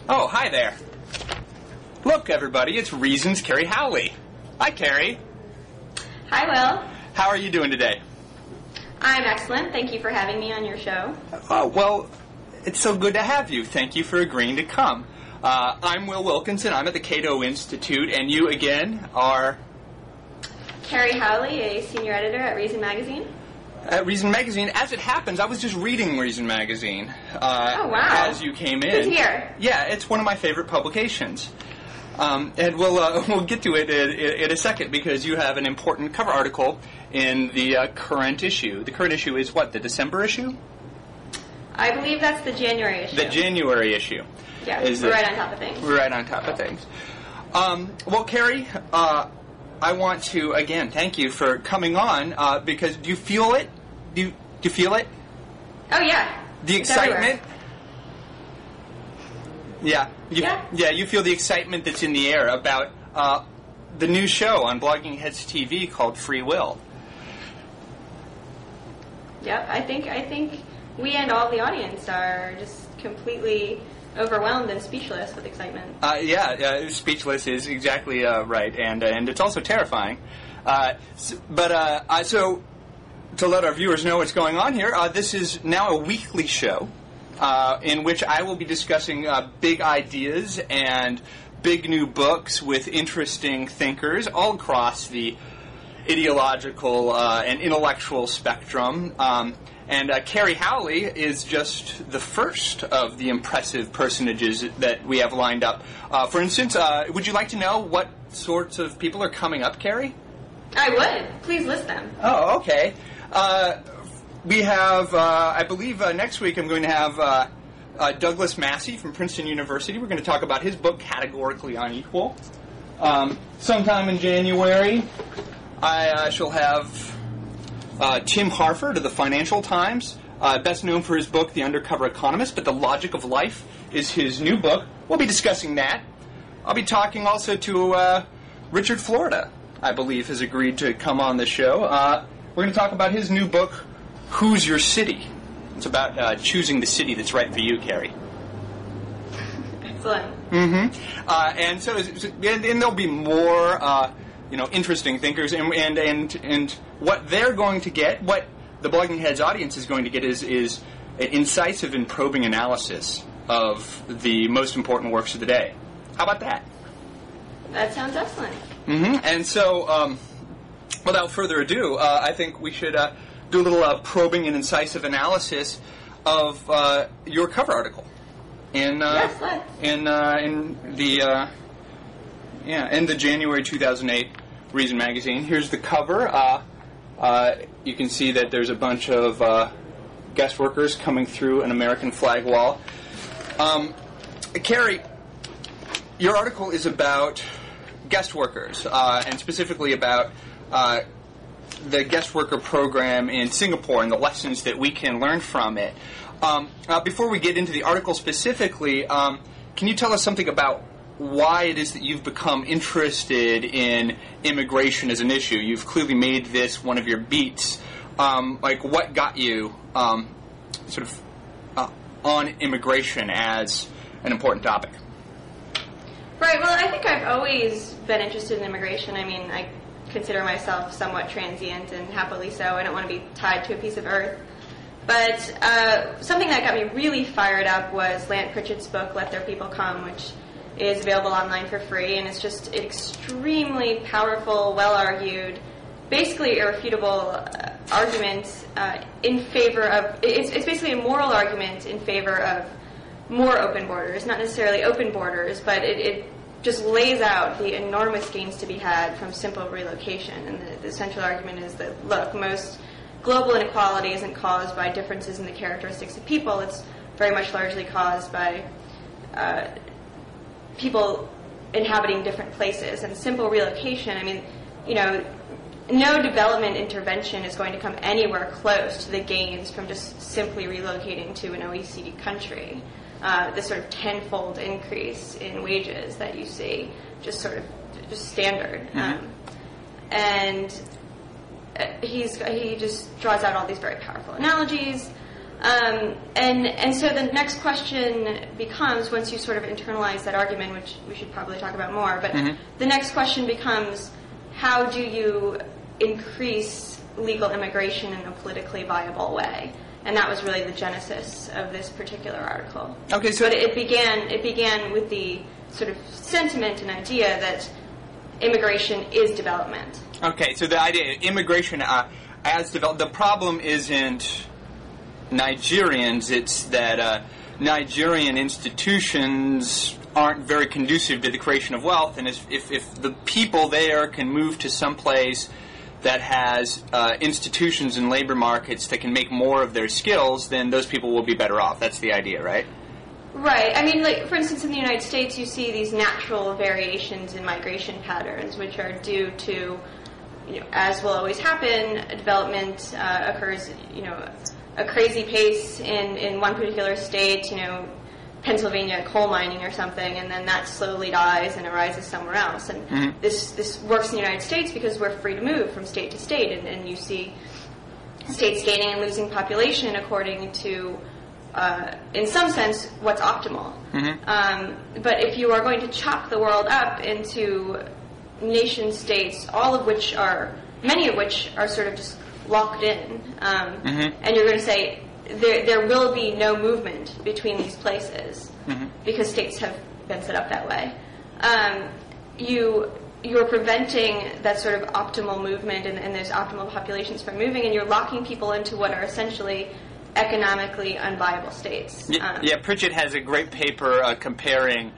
Oh, hi there. Look, everybody, it's Reason's Kerry Howley. Hi, Kerry. Hi, Will. How are you doing today? I'm excellent. Thank you for having me on your show. Oh, well, it's so good to have you. Thank you for agreeing to come. I'm Will Wilkinson. I'm at the Cato Institute, and you, again, are... Kerry Howley, a senior editor at Reason Magazine. At Reason Magazine. As it happens, I was just reading Reason Magazine. Oh, wow. As you came in. It's here. Yeah, it's one of my favorite publications. And we'll get to it in a second, because you have an important cover article in the current issue. The current issue is what, the December issue? I believe that's the January issue. The January issue. Yeah, we're right on top of things. We're right on top of things. Well, Kerry, I want to, again, thank you for coming on, because do you feel it? Do you feel it? Oh, yeah. The It's excitement? everywhere. Yeah, you feel the excitement that's in the air about the new show on Blogging Heads TV called Free Will. Yep, I think we and all the audience are just completely overwhelmed and speechless with excitement. Speechless is exactly right, and it's also terrifying. So to let our viewers know what's going on here, this is now a weekly show in which I will be discussing big ideas and big new books with interesting thinkers all across the ideological and intellectual spectrum. And Kerry Howley is just the first of the impressive personages that we have lined up. For instance, would you like to know what sorts of people are coming up, Kerry? I would. Please list them. Oh, okay. We have, I believe next week I'm going to have Douglas Massey from Princeton University. We're going to talk about his book, Categorically Unequal. Sometime in January, I shall have Tim Harford of the Financial Times, best known for his book, The Undercover Economist, but The Logic of Life is his new book. We'll be discussing that. I'll be talking also to Richard Florida, I believe, has agreed to come on the show. We're going to talk about his new book, Who's Your City? It's about choosing the city that's right for you, Kerry. Excellent. Mm-hmm. And there'll be more, interesting thinkers, and what they're going to get, what the Blogging Heads audience is going to get is an incisive and probing analysis of the most important works of the day. How about that? That sounds excellent. Mm-hmm. And so, without further ado, I think we should do a little probing and incisive analysis of your cover article in the January 2008 Reason magazine. Here's the cover. You can see that there's a bunch of guest workers coming through an American flag wall. Kerry, your article is about guest workers, and specifically about the guest worker program in Singapore and the lessons that we can learn from it. Before we get into the article specifically, can you tell us something about why it is that you've become interested in immigration as an issue? You've clearly made this one of your beats. What got you on immigration as an important topic? Right, well, I think I've always been interested in immigration. I mean, I consider myself somewhat transient, and happily so. I don't want to be tied to a piece of earth. But something that got me really fired up was Lant Pritchett's book, Let Their People Come, which is available online for free, and it's just an extremely powerful, well-argued, basically irrefutable argument in favor of... It's basically a moral argument in favor of more open borders, not necessarily open borders, but it just lays out the enormous gains to be had from simple relocation. And the central argument is that, look, most global inequality isn't caused by differences in the characteristics of people. It's very much largely caused by people inhabiting different places. And simple relocation, I mean, no development intervention is going to come anywhere close to the gains from just simply relocating to an OECD country. This sort of tenfold increase in wages that you see, just standard. Mm-hmm. And he just draws out all these very powerful analogies. And so the next question becomes, once you sort of internalize that argument, which we should probably talk about more, but the next question becomes, how do you increase legal immigration in a politically viable way? And that was really the genesis of this particular article. Okay, so but it began with the sort of sentiment and idea that immigration is development. Okay, so the idea immigration as developed. The problem isn't Nigerians; it's that Nigerian institutions aren't very conducive to the creation of wealth, and if the people there can move to some place that has institutions and labor markets that can make more of their skills, then those people will be better off. That's the idea, right? Right. I mean, like, for instance, in the United States, you see these natural variations in migration patterns, which are due to, as will always happen, development occurs, a crazy pace in one particular state, Pennsylvania coal mining or something, and then that slowly dies and arises somewhere else. And this works in the United States because we're free to move from state to state, and you see states gaining and losing population according to, in some sense, what's optimal. But if you are going to chop the world up into nation states, many of which are sort of just locked in, and you're going to say, there will be no movement between these places because states have been set up that way. You're preventing that sort of optimal movement and those optimal populations from moving, and you're locking people into what are essentially economically unviable states. Yeah, Pritchett has a great paper comparing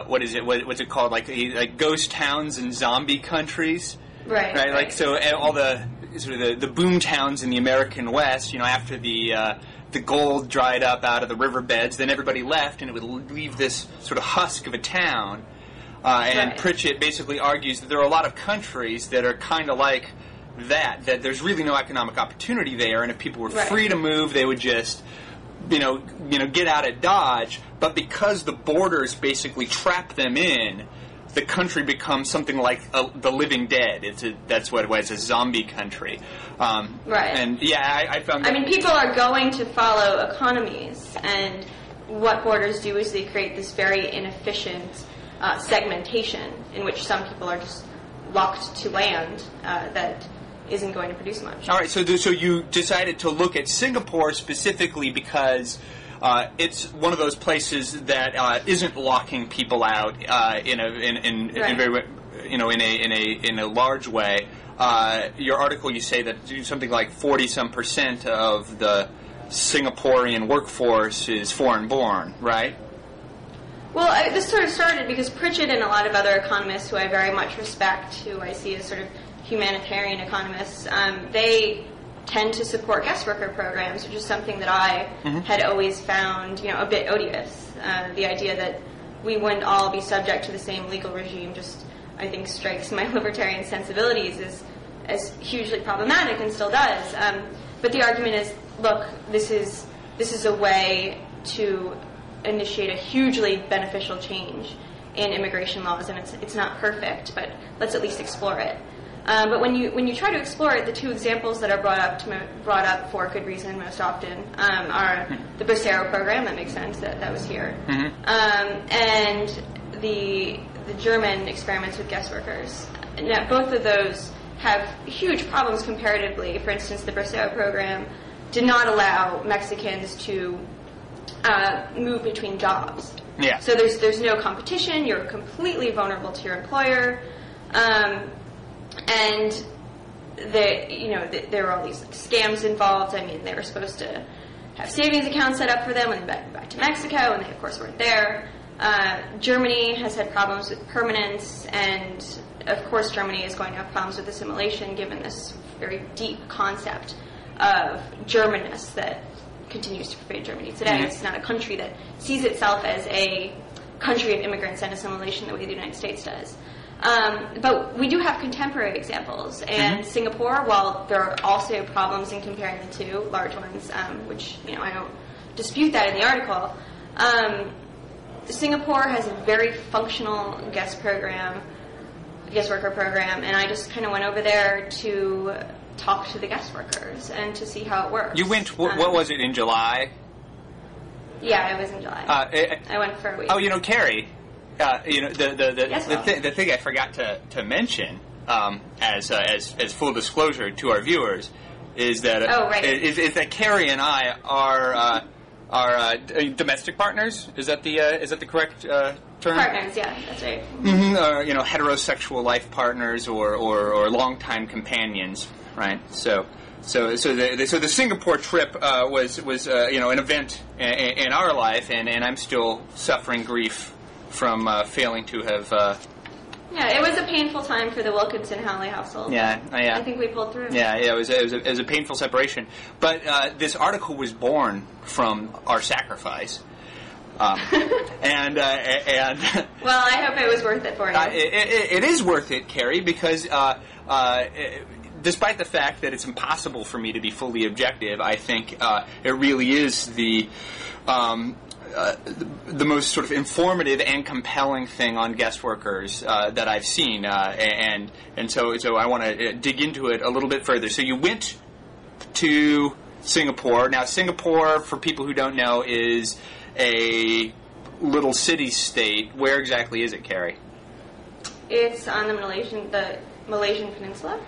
what's it called, like ghost towns and zombie countries. Right. Like, so all the sort of the boom towns in the American West, after the gold dried up out of the riverbeds, then everybody left, and it would leave this sort of husk of a town. And Pritchett basically argues that there are a lot of countries that are kind of like that there's really no economic opportunity there, and if people were free to move, they would just get out of Dodge. But because the borders basically trap them in, the country becomes something like the living dead. That's what it was, a zombie country. And I found that... I mean, people are going to follow economies, and what borders do is they create this very inefficient segmentation in which some people are just locked to land that isn't going to produce much. All right, so you decided to look at Singapore specifically because it's one of those places that isn't locking people out in a large way. Your article, you say that something like 40% of the Singaporean workforce is foreign-born, right? Well, this sort of started because Pritchett and a lot of other economists who I very much respect, who I see as sort of humanitarian economists, they tend to support guest worker programs, which is something that I had always found, a bit odious. The idea that we wouldn't all be subject to the same legal regime just, I think, strikes my libertarian sensibilities as hugely problematic, and still does. But the argument is, look, this is a way to initiate a hugely beneficial change in immigration laws, and it's not perfect, but let's at least explore it. But when you try to explore it, the two examples that are brought up for good reason most often are the Bracero program, that makes sense, that was here, and the German experiments with guest workers. Now, both of those have huge problems comparatively. For instance, the Bracero program did not allow Mexicans to move between jobs. Yeah. So there's no competition. You're completely vulnerable to your employer. And there were all these scams involved. I mean, they were supposed to have savings accounts set up for them when they went back to Mexico, and they, of course, weren't there. Germany has had problems with permanence, and, of course, Germany is going to have problems with assimilation, given this very deep concept of Germanness that continues to pervade Germany today. It's not a country that sees itself as a country of immigrants and assimilation the way the United States does. But we do have contemporary examples, and Singapore, while there are also problems in comparing the two, large ones, which I don't dispute that in the article, Singapore has a very functional guest worker program, and I just kind of went over there to talk to the guest workers and to see how it works. You went, what was it, in July? Yeah, it was in July. I went for a week. Oh, Kerry, the thing I forgot to mention, as full disclosure to our viewers, is that is that Kerry and I are domestic partners. Is that the correct term? Partners, yeah, that's right. Mm-hmm. Heterosexual life partners or longtime companions, right? So the Singapore trip was an event in our life, and I'm still suffering grief from failing to have. Yeah, it was a painful time for the Wilkinson Howley household. Yeah. I think we pulled through. Yeah, it was a painful separation. But this article was born from our sacrifice. And well, I hope it was worth it for you. It is worth it, Kerry, because despite the fact that it's impossible for me to be fully objective, I think it really is the most sort of informative and compelling thing on guest workers that I've seen, and so I want to dig into it a little bit further. So you went to Singapore. Now, Singapore, for people who don't know, is a little city-state. Where exactly is it, Kerry? It's on the Malaysian Peninsula,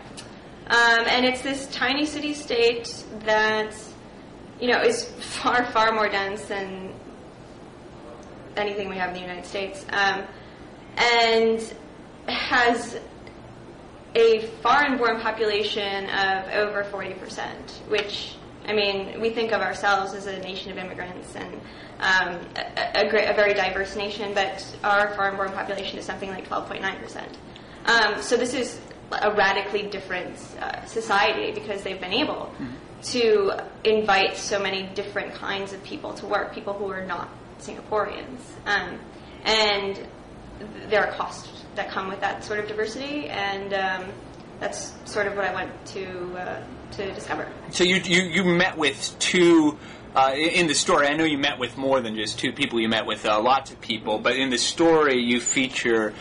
and it's this tiny city-state that is far, far more dense than anything we have in the United States, and has a foreign-born population of over 40%, which, we think of ourselves as a nation of immigrants and a very diverse nation, but our foreign-born population is something like 12.9%. So this is a radically different society because they've been able to invite so many different kinds of people to work, people who are not Singaporeans, and there are costs that come with that sort of diversity, and that's sort of what I went to discover. So you met with two in the story. I know you met with more than just two people. You met with lots of people, but in the story you feature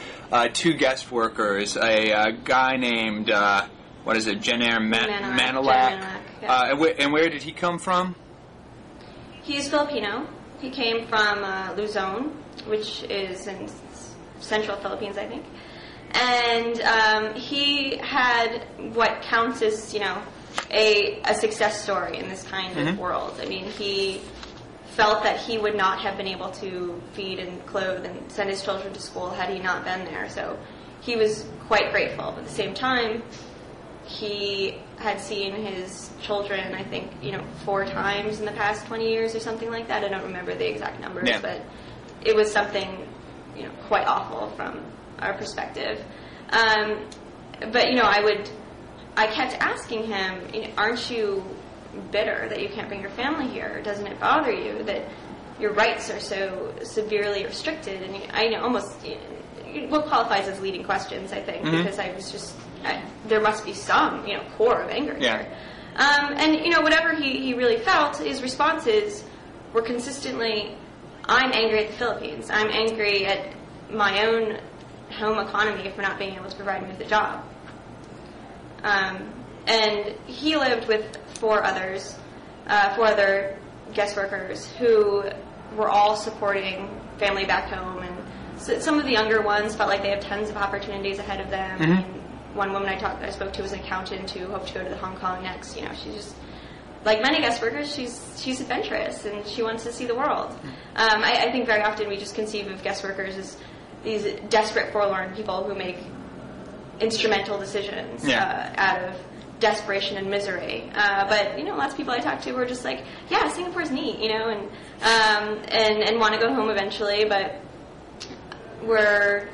two guest workers, a guy named Jener Manilak. Yeah. And where did he come from? He's Filipino. He came from Luzon, which is in central Philippines, I think. And he had what counts as, a success story in this kind of world. He felt that he would not have been able to feed and clothe and send his children to school had he not been there. So he was quite grateful. But at the same time, he had seen his children, I think, 4 times in the past 20 years or something like that. I don't remember the exact numbers, but it was something, quite awful from our perspective. But, I kept asking him, aren't you bitter that you can't bring your family here? Doesn't it bother you that your rights are so severely restricted? And almost what qualifies as leading questions, I think, because I was just, there must be some, core of anger here. And, whatever he really felt, his responses were consistently, I'm angry at the Philippines. I'm angry at my own home economy for not being able to provide me with a job. And he lived with 4 other guest workers who were all supporting family back home. And so some of the younger ones felt like they have tons of opportunities ahead of them. One woman I spoke to was an accountant who hoped to go to Hong Kong next. She's just, like many guest workers, she's adventurous and she wants to see the world. I think very often we just conceive of guest workers as these desperate, forlorn people who make instrumental decisions out of desperation and misery. But lots of people I talk to were just like, yeah, Singapore's neat, and want to go home eventually, but we're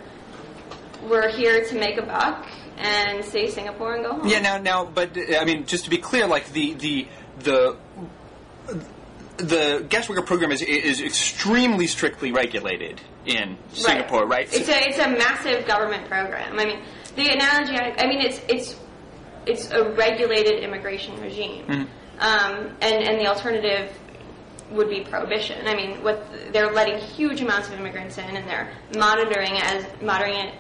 here to make a buck and stay Singapore and go home. Yeah, now, but just to be clear, like the guest worker program is extremely strictly regulated in Singapore, right? It's a massive government program. The analogy, it's a regulated immigration regime, and the alternative would be prohibition. They're letting huge amounts of immigrants in, and they're monitoring it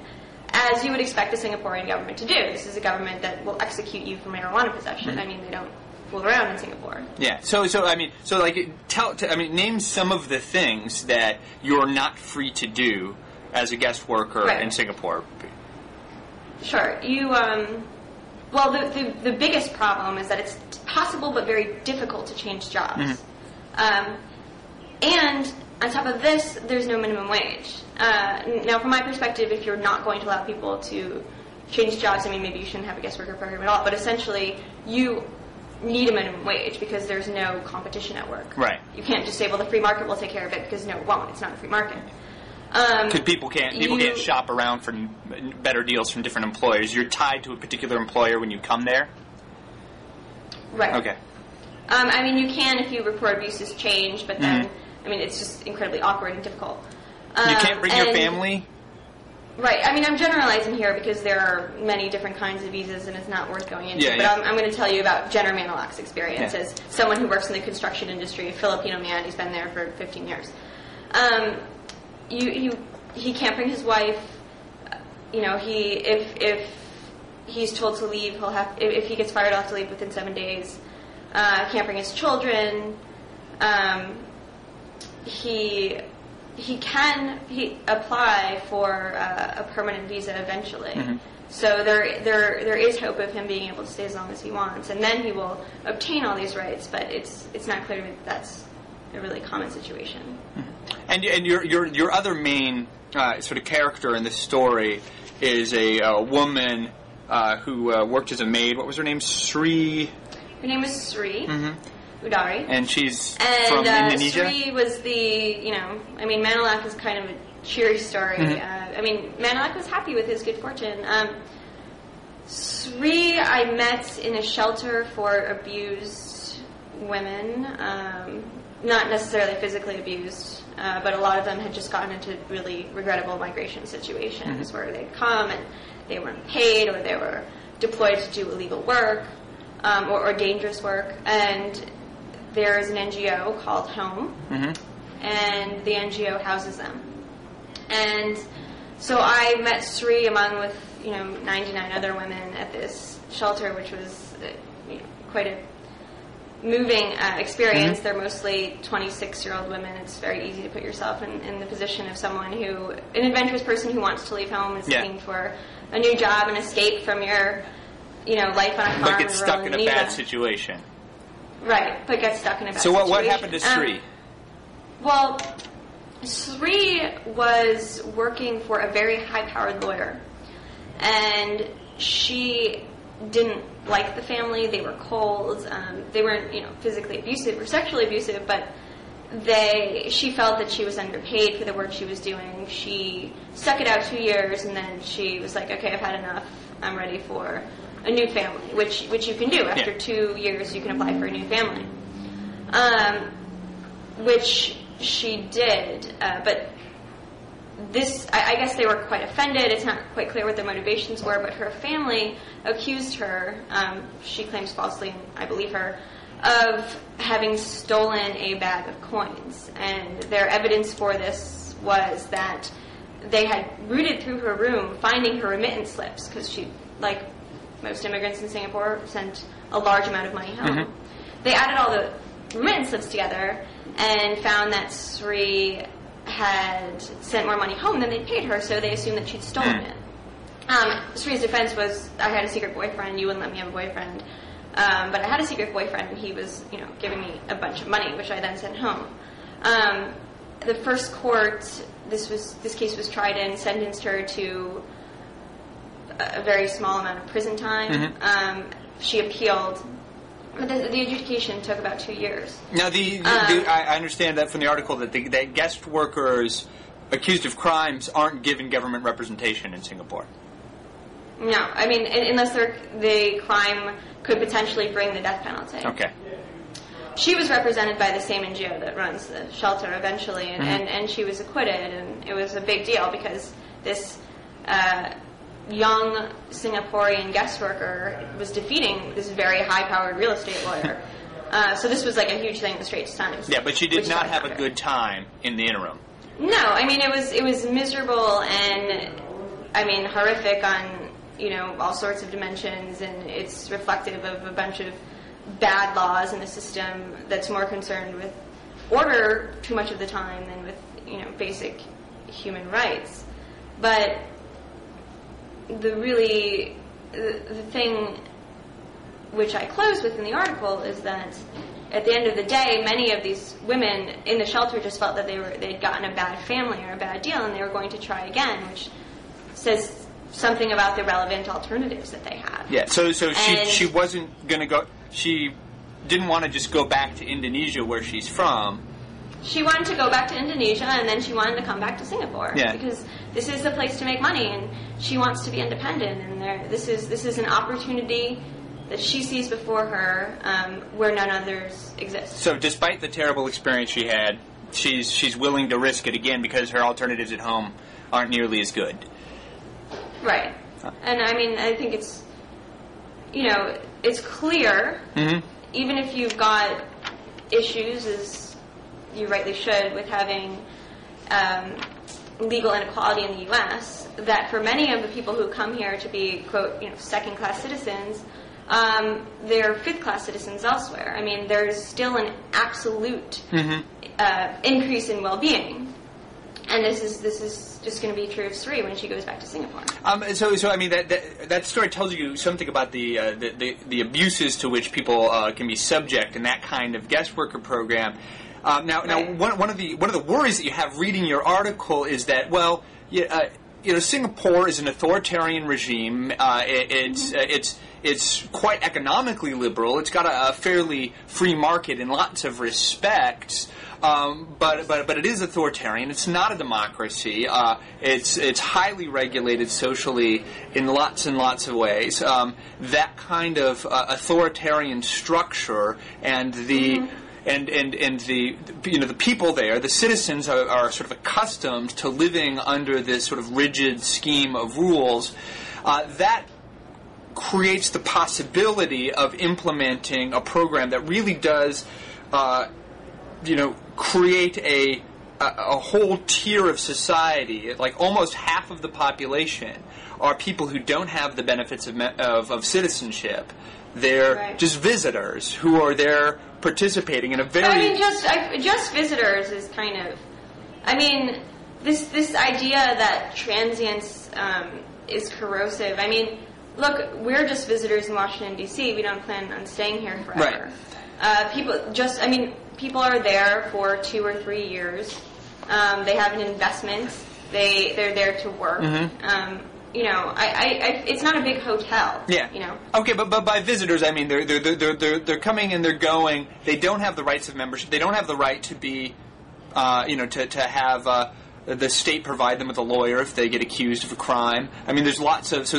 as you would expect the Singaporean government to do. This is a government that will execute you for marijuana possession. I mean, they don't fool around in Singapore. Yeah. So name some of the things that you're not free to do as a guest worker in Singapore. Sure. You, well, the biggest problem is that it's possible but very difficult to change jobs. And on top of this, there's no minimum wage. Now, from my perspective, if you're not going to allow people to change jobs, I mean, maybe you shouldn't have a guest worker program at all, but essentially, you need a minimum wage because there's no competition at work. Right. You can't just say, well, the free market will take care of it, because no, it won't. It's not a free market. Because people can't shop around for better deals from different employers. You're tied to a particular employer when you come there? Right. Okay. I mean, you can if you report abuse as change, but then, I mean, it's just incredibly awkward and difficult. You can't bring your family? Right. I mean, I'm generalizing here because there are many different kinds of visas, and it's not worth going into. But I'm going to tell you about Jenner Maniloc's experience as someone who works in the construction industry, a Filipino man. He's been there for 15 years. He can't bring his wife. You know, if he's told to leave, he'll have. If he gets fired, he'll have to leave within 7 days. Can't bring his children. He can apply for a permanent visa eventually. So there is hope of him being able to stay as long as he wants, and then he will obtain all these rights. But it's not clear to me that that's a really common situation. And your other main sort of character in this story is a woman who worked as a maid. What was her name? Sri. Her name is Sri. Udari. And she's from Indonesia? Sri was I mean, Maniloc is kind of a cheery story. I mean, Maniloc was happy with his good fortune. Sri I met in a shelter for abused women, not necessarily physically abused, but a lot of them had just gotten into really regrettable migration situations where they'd come and they weren't paid, or they were deployed to do illegal work, or dangerous work, and there is an NGO called Home, and the NGO houses them. And so I met Sri along with 99 other women at this shelter, which was quite a moving experience. They're mostly 26-year-old women. It's very easy to put yourself in the position of someone an adventurous person who wants to leave home, is looking for a new job and escape from your life on a farm. But get stuck in a bad situation. Right, but get stuck in a bad situation. So what happened to Sri? Well, Sri was working for a very high-powered lawyer, and she didn't like the family. They were cold. They weren't, physically abusive or sexually abusive, but she felt that she was underpaid for the work she was doing. She stuck it out 2 years, and then she was like, okay, I've had enough. I'm ready for a new family, which you can do. After 2 years, you can apply for a new family, which she did. But this, I guess they were quite offended. It's not quite clear what their motivations were, but her family accused her, she claims falsely, and I believe her, of having stolen a bag of coins. And their evidence for this was that they had rooted through her room, finding her remittance slips, because she, like most immigrants in Singapore, sent a large amount of money home. They added all the remittance slips together and found that Sri had sent more money home than they paid her, so they assumed that she'd stolen it. Sri's defense was, I had a secret boyfriend, you wouldn't let me have a boyfriend. But I had a secret boyfriend, and he was, giving me a bunch of money, which I then sent home. The first court, this case was tried and sentenced her to a very small amount of prison time. She appealed. But the adjudication took about 2 years. Now, I understand that from the article that that guest workers accused of crimes aren't given government representation in Singapore. No, I mean, unless the crime could potentially bring the death penalty. Okay. She was represented by the same NGO that runs the shelter eventually, and she was acquitted, and it was a big deal because this young Singaporean guest worker was defeating this very high-powered real estate lawyer. So this was like a huge thing in the Straits Times. Yeah, but she did not have a good time in the interim. No, I mean, it was miserable, and horrific on, all sorts of dimensions, and it's reflective of a bunch of bad laws in a system that's more concerned with order too much of the time than with, basic human rights. But the thing which I close with in the article is that at the end of the day, many of these women in the shelter just felt that they'd gotten a bad family or a bad deal, and they were going to try again, which says something about the relevant alternatives that they had. Yeah. So she wasn't going to go. She didn't want to just go back to Indonesia, where she's from. She wanted to go back to Indonesia, and then she wanted to come back to Singapore. Yeah. Because this is the place to make money, and she wants to be independent. And this is an opportunity that she sees before her, where none others exist. So, despite the terrible experience she had, she's willing to risk it again because her alternatives at home aren't nearly as good. Right. And I think it's, it's clear, even if you've got issues, as you rightly should, with having legal inequality in the U.S., that for many of the people who come here to be, quote, second-class citizens, they're fifth-class citizens elsewhere. There's still an absolute increase in well-being. And this is just going to be true of Sri when she goes back to Singapore. That story tells you something about the abuses to which people can be subject in that kind of guest worker program. Now, one of the worries that you have reading your article is that, Singapore is an authoritarian regime. It's quite economically liberal. It's got a fairly free market in lots of respects. But it is authoritarian. It's not a democracy. It's highly regulated socially in lots and lots of ways. That kind of authoritarian structure and the the people there, the citizens are sort of accustomed to living under this sort of rigid scheme of rules. That creates the possibility of implementing a program that really does create a whole tier of society. Like almost half of the population are people who don't have the benefits of citizenship. They're just visitors who are there participating in a very... just visitors is kind of... this idea that transience is corrosive. Look, we're just visitors in Washington, D.C. We don't plan on staying here forever. Right. People are there for 2 or 3 years. They have an investment. They're there to work. It's not a big hotel. Yeah. Okay, but by visitors, they're coming and they're going. They don't have the rights of membership. They don't have the right to be, to have the state provide them with a lawyer if they get accused of a crime. There's lots of if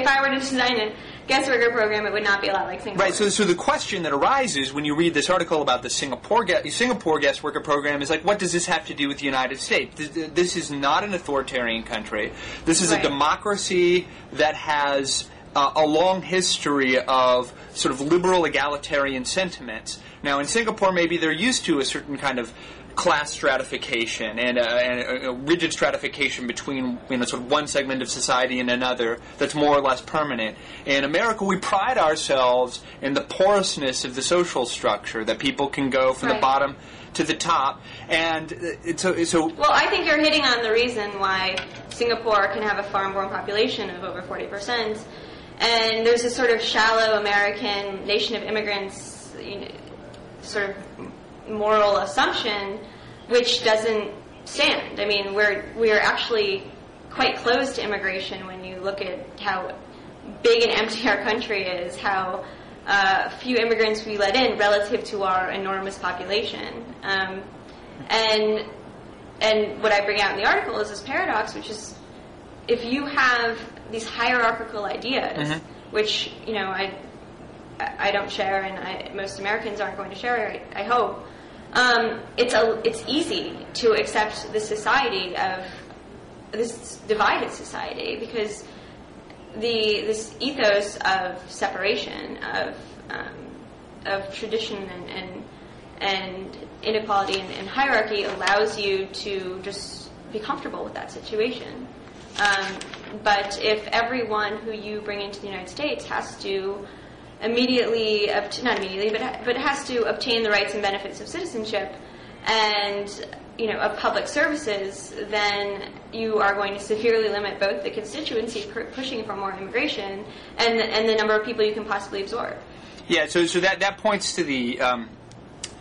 I were to design a guest worker program, it would not be a lot like Singapore. Right. So the question that arises when you read this article about the Singapore guest worker program is like, what does this have to do with the United States? This is not an authoritarian country. This is a democracy that has a long history of sort of liberal egalitarian sentiments. Now, in Singapore, maybe they're used to a certain kind of class stratification and a rigid stratification between sort of one segment of society and another that's more or less permanent. In America, we pride ourselves in the porousness of the social structure, that people can go from the bottom to the top. And so. Well, I think you're hitting on the reason why Singapore can have a foreign-born population of over 40%, and there's a sort of shallow American nation of immigrants, sort of moral assumption, which doesn't stand. We're actually quite closed to immigration when you look at how big and empty our country is, how few immigrants we let in relative to our enormous population. And what I bring out in the article is this paradox, which is if you have these hierarchical ideas, which I don't share, and most Americans aren't going to share, I hope. It's easy to accept this society of this divided society because this ethos of separation, of tradition and inequality and hierarchy allows you to just be comfortable with that situation. But if everyone who you bring into the United States has to not immediately, but has to obtain the rights and benefits of citizenship and of public services, then you are going to severely limit both the constituency pushing for more immigration and the number of people you can possibly absorb. Yeah, so that points to the.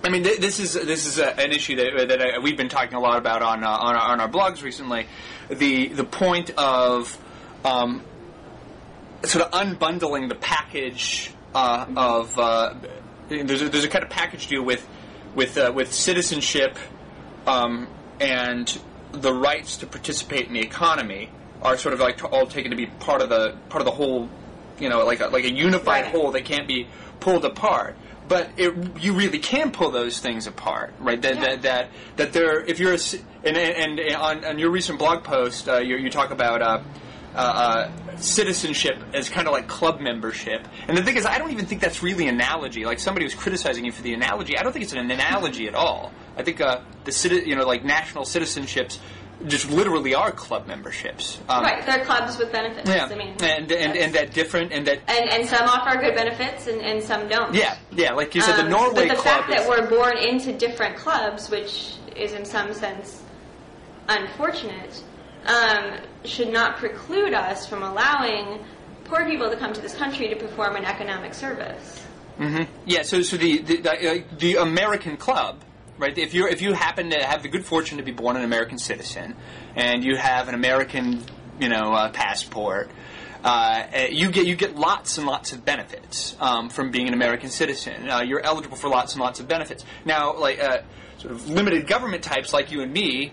This is an issue that we've been talking a lot about on our blogs recently. The point of sort of unbundling the package of there's a kind of package deal with citizenship and the rights to participate in the economy are sort of like all taken to be part of the whole, like a unified whole that can't be pulled apart. But you really can pull those things apart, right? That there, if you're and on your recent blog post, you talk about citizenship as kind of like club membership. And the thing is, I don't even think that's really an analogy. Like somebody was criticizing you for the analogy. I don't think it's an analogy at all. I think like national citizenships just literally are club memberships. Right, they're clubs with benefits. Yeah, and that different and some offer good benefits and some don't. Yeah, like you said, the Norway but the club. fact that we're born into different clubs, which is in some sense unfortunate, should not preclude us from allowing poor people to come to this country to perform an economic service. Mm-hmm. Yeah, so the American club. Right. If you happen to have the good fortune to be born an American citizen, and you have an American, passport, you get lots and lots of benefits from being an American citizen. You're eligible for lots and lots of benefits. Now, like sort of limited government types like you and me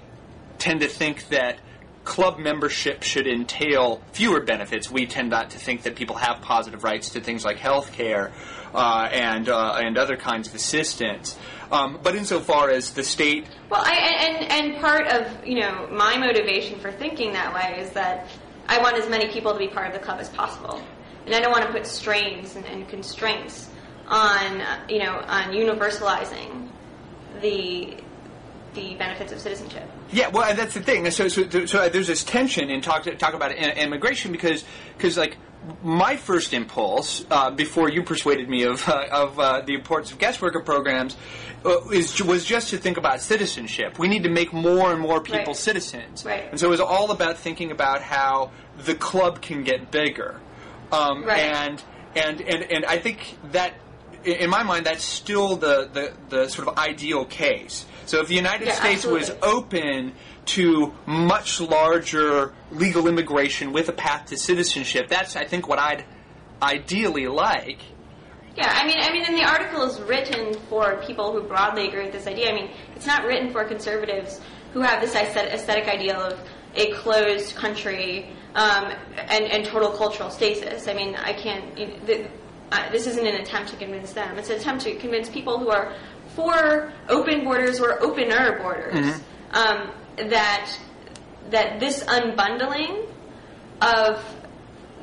tend to think that club membership should entail fewer benefits. We tend not to think that people have positive rights to things like health care and other kinds of assistance. But insofar as the state... Well, and part of, my motivation for thinking that way is that I want as many people to be part of the club as possible. And I don't want to put strains and constraints on universalizing the benefits of citizenship. Yeah, well, and that's the thing. So there's this tension in talk about immigration because like my first impulse before you persuaded me of the importance of guest worker programs was just to think about citizenship. We need to make more and more people citizens, and so it was all about thinking about how the club can get bigger, and I think that in my mind that's still the sort of ideal case. So if the United States was open to much larger legal immigration with a path to citizenship, that's, I think, what I'd ideally like. Yeah, I mean, and the article is written for people who broadly agree with this idea. I mean, it's not written for conservatives who have this aesthetic ideal of a closed country and total cultural stasis. I mean, I can't... this isn't an attempt to convince them. It's an attempt to convince people who are for open borders or opener borders, that this unbundling of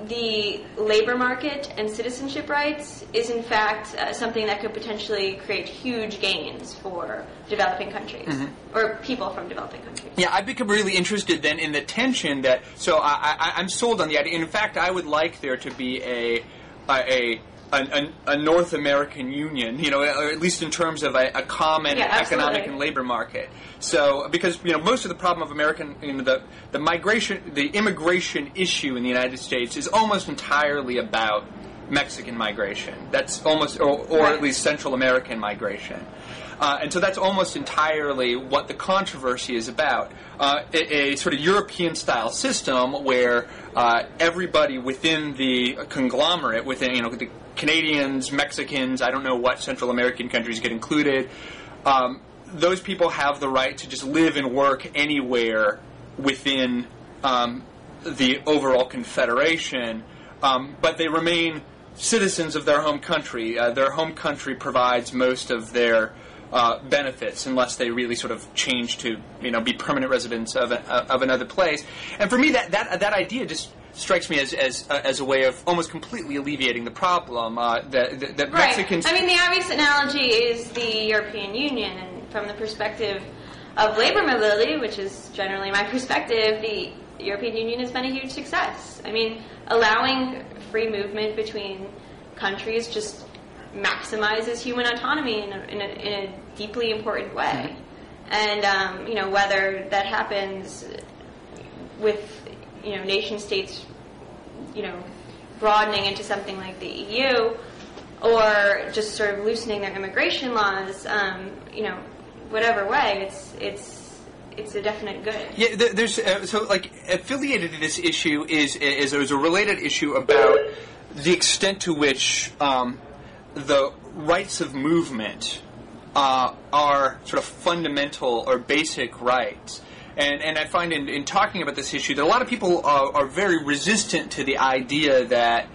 the labor market and citizenship rights is in fact something that could potentially create huge gains for developing countries or people from developing countries. Yeah, I've become really interested then in the tension that. So I'm sold on the idea. In fact, I would like there to be a North American Union, or at least in terms of a common economic and labor market. So, because most of the problem of American, the immigration issue in the United States is almost entirely about Mexican migration. That's almost, or at least Central American migration. And so that's almost entirely what the controversy is about. A sort of European-style system where everybody within the conglomerate, within the Canadians, Mexicans, I don't know what Central American countries get included, those people have the right to just live and work anywhere within the overall confederation, but they remain citizens of their home country. Their home country provides most of their benefits unless they really sort of change to be permanent residents of another place. And for me, that idea just strikes me as a way of almost completely alleviating the problem that Mexicans. I mean, the obvious analogy is the European Union, and from the perspective of labor mobility, which is generally my perspective, the European Union has been a huge success. I mean, allowing free movement between countries just maximizes human autonomy in a deeply important way. And, whether that happens with, nation states, broadening into something like the EU, or just sort of loosening their immigration laws, whatever way, it's a definite good. Yeah, there's affiliated to this issue is a related issue about the extent to which the rights of movement are sort of fundamental or basic rights. And I find in talking about this issue that a lot of people are very resistant to the idea that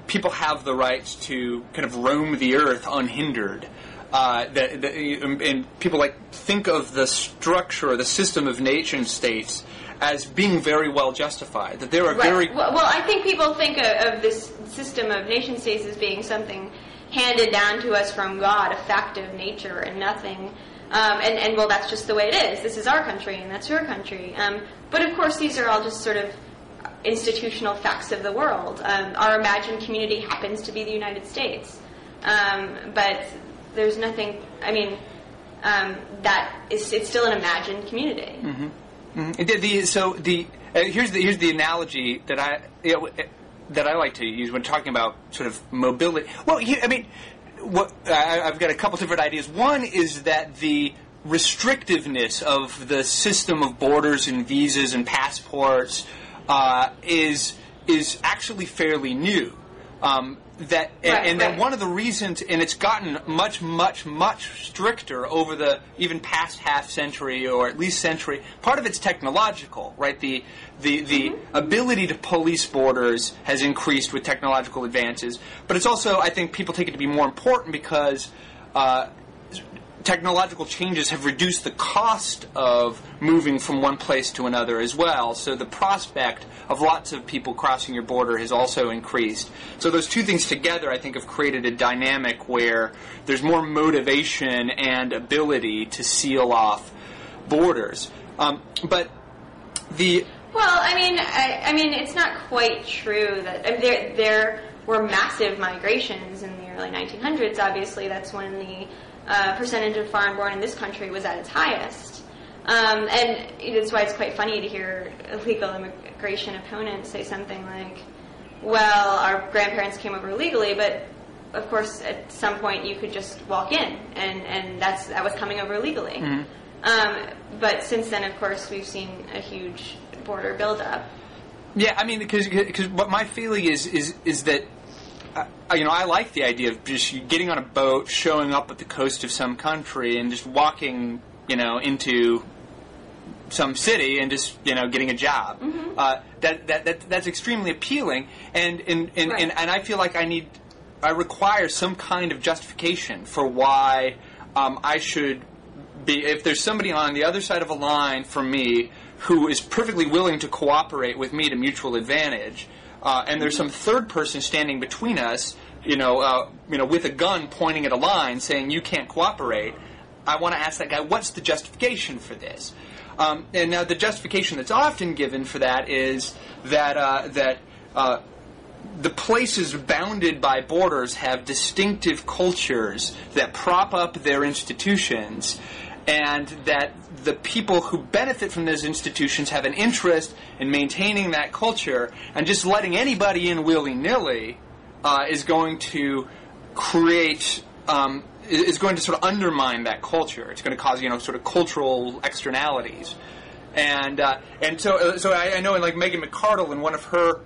people have the rights to kind of roam the earth unhindered. And people think of the structure or the system of nation states as being very well justified. That there are very well. I think people think of this system of nation states as being something handed down to us from God, a fact of nature, and nothing. And that's just the way it is. This is our country, and that's your country. But of course, these are all just sort of institutional facts of the world. Our imagined community happens to be the United States, but there's nothing. I mean, it's still an imagined community. Mm-hmm. Mm-hmm. Here's the analogy that I like to use when talking about sort of mobility. Well, I've got a couple different ideas. One is that the restrictiveness of the system of borders and visas and passports is actually fairly new. That one of the reasons, and it's gotten much, much, much stricter over the even past half century or at least century. Part of it's technological, right? The ability to police borders has increased with technological advances, but it's also, I think, people take it to be more important because technological changes have reduced the cost of moving from one place to another as well. So the prospect of lots of people crossing your border has also increased. So those two things together, I think, have created a dynamic where there's more motivation and ability to seal off borders. But the I mean, it's not quite true that there were massive migrations in the early 1900s. Obviously, that's when the percentage of foreign-born in this country was at its highest. And that's why it's quite funny to hear illegal immigration opponents say something like, well, our grandparents came over illegally, but of course at some point you could just walk in, and that was coming over illegally. Mm-hmm. But since then, of course, we've seen a huge border buildup. Yeah, I mean, because what my feeling is that I like the idea of just getting on a boat, showing up at the coast of some country, and just walking, into some city and just, getting a job. Mm-hmm. That's extremely appealing, and I feel like I require some kind of justification for why I should be. If there's somebody on the other side of a line from me who is perfectly willing to cooperate with me to mutual advantage. And there's some third person standing between us, with a gun pointing at a line, saying you can't cooperate. I want to ask that guy, what's the justification for this? And now the justification that's often given for that is that the places bounded by borders have distinctive cultures that prop up their institutions, and that the people who benefit from those institutions have an interest in maintaining that culture, and just letting anybody in willy-nilly is going to create, is going to sort of undermine that culture. It's going to cause, sort of cultural externalities. And so I know in Megan McArdle, in one of her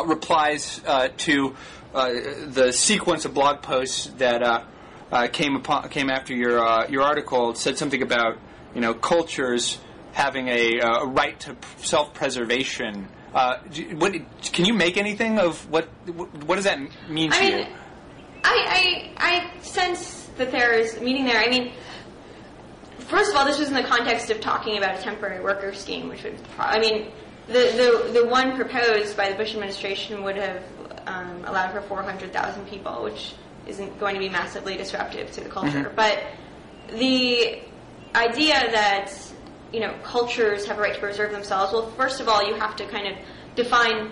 replies to the sequence of blog posts that came after your article, said something about cultures having a right to self-preservation. Can you make anything of what does that mean to you? I sense that there is meaning there. I mean, first of all, this was in the context of talking about a temporary worker scheme, which would, the one proposed by the Bush administration would have allowed for 400,000 people, which isn't going to be massively disruptive to the culture. Mm-hmm. But the idea that, cultures have a right to preserve themselves, well, first of all, you have to kind of define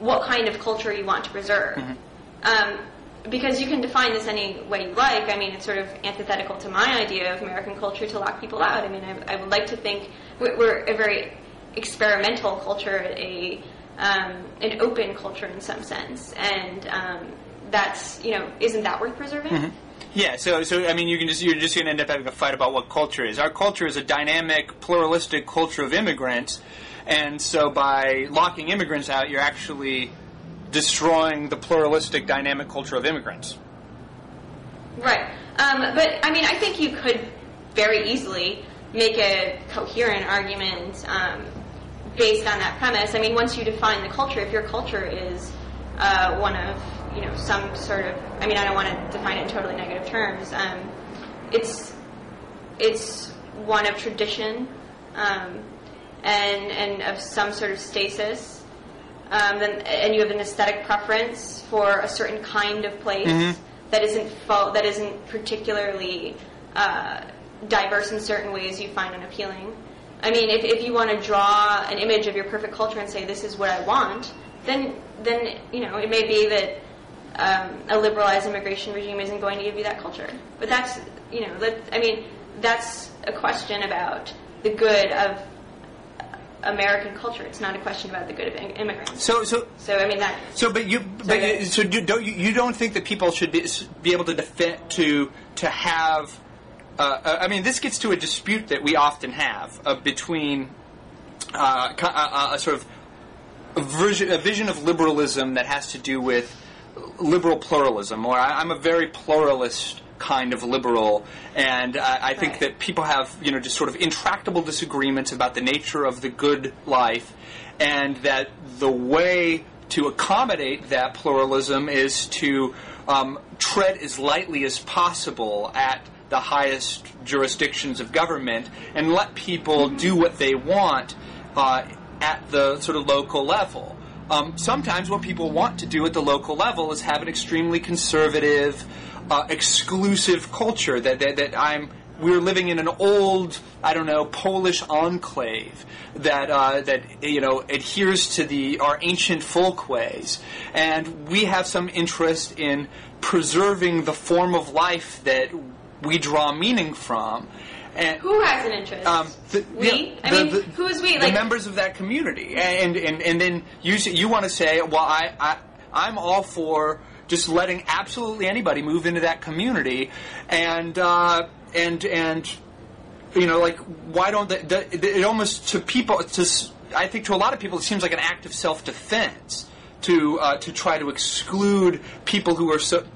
what kind of culture you want to preserve. Because you can define this any way you like. I mean, it's sort of antithetical to my idea of American culture to lock people out. I mean, I would like to think we're a very experimental culture, an open culture in some sense, and that's, isn't that worth preserving? Yeah, so I mean, you're just going to end up having a fight about what culture is. Our culture is a dynamic, pluralistic culture of immigrants, and so by locking immigrants out, you're actually destroying the pluralistic, dynamic culture of immigrants. Right. But, I mean, I think you could very easily make a coherent argument based on that premise. I mean, once you define the culture, if your culture is one of, some sort of, I mean, I don't want to define it in totally negative terms. It's one of tradition and of some sort of stasis. And you have an aesthetic preference for a certain kind of place that isn't particularly diverse in certain ways you find unappealing. I mean, if you want to draw an image of your perfect culture and say this is what I want, then it may be that a liberalized immigration regime isn't going to give you that culture. But that's that's a question about the good of American culture. It's not a question about the good of immigrants. So I mean that. You don't think that people should be able to defend to have? I mean, this gets to a dispute that we often have between a sort of a vision of liberalism that has to do with liberal pluralism, or I'm a very pluralist kind of liberal, and I think that people have, just sort of intractable disagreements about the nature of the good life, and that the way to accommodate that pluralism is to tread as lightly as possible at the highest jurisdictions of government and let people do what they want at the sort of local level. Sometimes what people want to do at the local level is have an extremely conservative, exclusive culture we're living in an old, Polish enclave that adheres to our ancient folk ways, and we have some interest in preserving the form of life that we draw meaning from. And who has an interest? Who is we? The members of that community, and then you want to say, well, I'm all for just letting absolutely anybody move into that community, and why don't it almost to people? I think to a lot of people it seems like an act of self-defense to try to exclude people who are so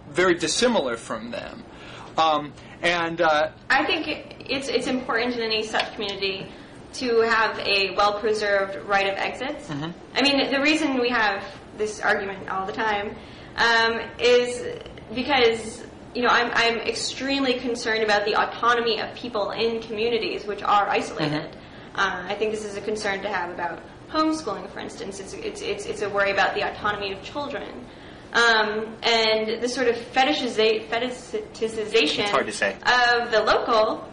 very dissimilar from them. I think it's important in any such community to have a well-preserved right of exit. I mean, the reason we have this argument all the time is because I'm extremely concerned about the autonomy of people in communities which are isolated. I think this is a concern to have about homeschooling, for instance. It's a worry about the autonomy of children. And the sort of fetishization of the local